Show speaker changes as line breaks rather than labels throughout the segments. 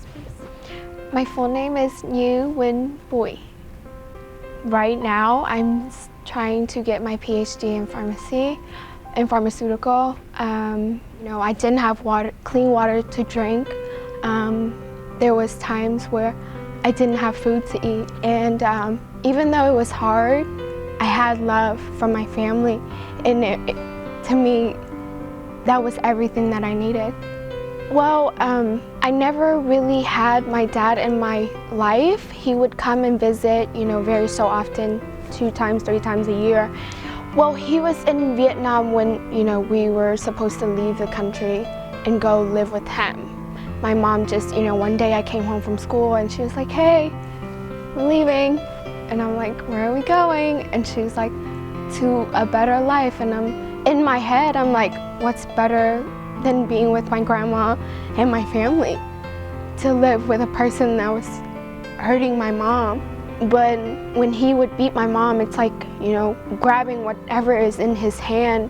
names, please? My full name is Nhu Nguyen Bui. Right now, I'm trying to get my PhD in pharmacy and pharmaceutical. I didn't have clean water to drink. There was times where I didn't have food to eat, and even though it was hard, I had love from my family, and to me, that was everything that I needed. Well, I never really had my dad in my life. He would come and visit, very so often, 2 times, 3 times a year. Well, he was in Vietnam when, we were supposed to leave the country and go live with him. My mom just, one day I came home from school and she was like, "Hey, we're leaving." And I'm like, "Where are we going?" And she's like, "To a better life." And in my head, I'm like, what's better than being with my grandma and my family? To live with a person that was hurting my mom. But when he would beat my mom, it's like, grabbing whatever is in his hand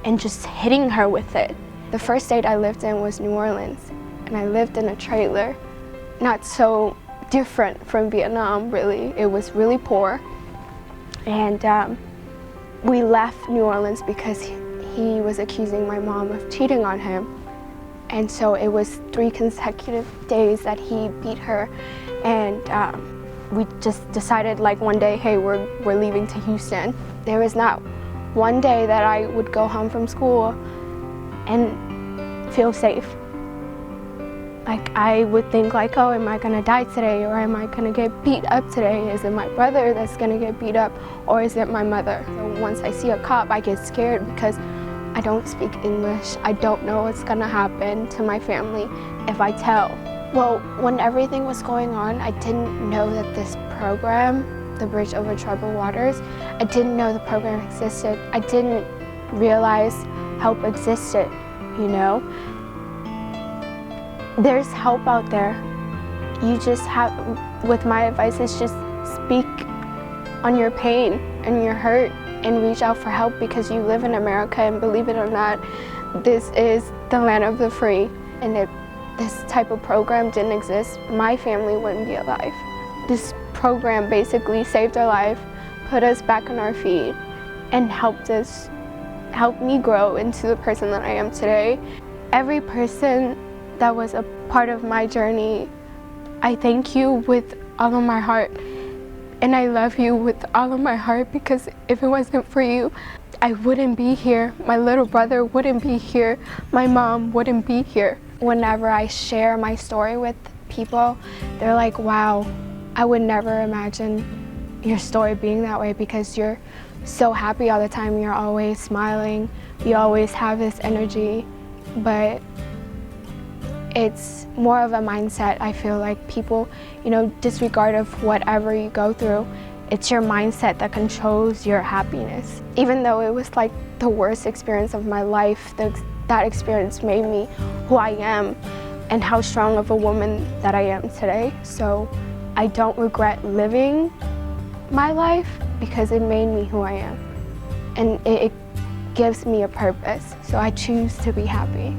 and just hitting her with it. The first state I lived in was New Orleans, and I lived in a trailer. Not so different from Vietnam, really. It was really poor. And we left New Orleans because he was accusing my mom of cheating on him. And so it was 3 consecutive days that he beat her. And we just decided one day, hey, we're leaving to Houston. There was not one day that I would go home from school and feel safe. I would think oh, am I gonna die today, or am I gonna get beat up today? Is it my brother that's gonna get beat up, or is it my mother? So once I see a cop, I get scared because I don't speak English. I don't know what's gonna happen to my family if I tell. Well, when everything was going on, I didn't know that this program, the Bridge Over Troubled Waters, I didn't know the program existed. I didn't realize help existed, There's help out there. You just have, with my advice, is just speak on your pain and your hurt and reach out for help, because you live in America, and believe it or not, this is the land of the free. And if this type of program didn't exist, my family wouldn't be alive. This program basically saved our life, put us back on our feet, and helped me grow into the person that I am today. Every person that was a part of my journey, I thank you with all of my heart. And I love you with all of my heart, because if it wasn't for you, I wouldn't be here. My little brother wouldn't be here. My mom wouldn't be here. Whenever I share my story with people, they're like, wow, I would never imagine your story being that way, because you're so happy all the time. You're always smiling. You always have this energy. But it's more of a mindset. I feel like people, disregard of whatever you go through, it's your mindset that controls your happiness. Even though it was the worst experience of my life, that experience made me who I am and how strong of a woman that I am today. So I don't regret living my life, because it made me who I am. And it gives me a purpose. So I choose to be happy.